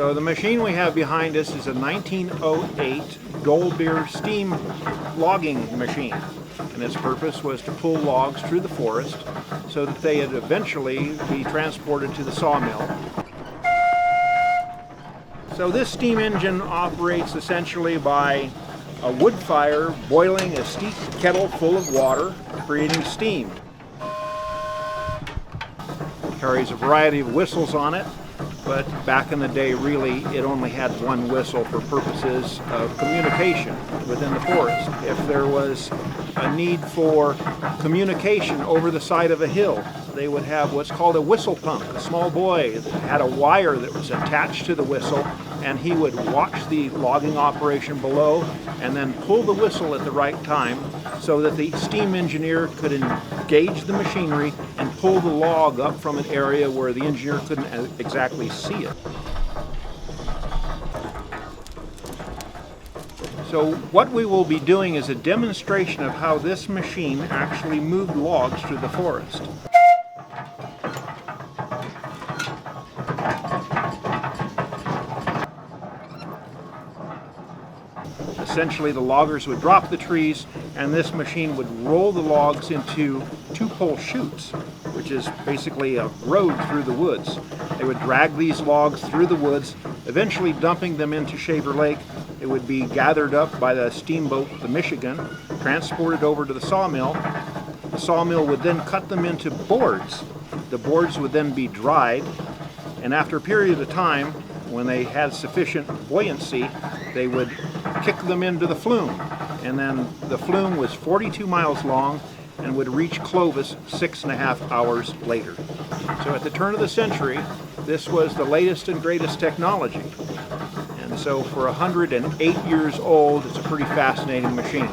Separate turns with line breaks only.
So the machine we have behind us is a 1908 Goldbeer steam logging machine, and its purpose was to pull logs through the forest so that they would eventually be transported to the sawmill. So this steam engine operates essentially by a wood fire boiling a steep kettle full of water, creating steam. It carries a variety of whistles on it, but back in the day really it only had one whistle for purposes of communication within the forest. If there was a need for communication over the side of a hill, they would have what's called a whistle pump. A small boy that had a wire that was attached to the whistle, and he would watch the logging operation below and then pull the whistle at the right time so that the steam engineer could engage the machinery and pull the log up from an area where the engineer couldn't exactly see it. So what we will be doing is a demonstration of how this machine actually moved logs through the forest. Essentially, the loggers would drop the trees, and this machine would roll the logs into two-pole chutes, which is basically a road through the woods. They would drag these logs through the woods, eventually dumping them into Shaver Lake. It would be gathered up by the steamboat, the Michigan, transported over to the sawmill. The sawmill would then cut them into boards. The boards would then be dried, and after a period of time, when they had sufficient buoyancy, they would kick them into the flume. And then the flume was 42 miles long and would reach Clovis 6.5 hours later. So at the turn of the century, this was the latest and greatest technology. And so for 108 years old, it's a pretty fascinating machine.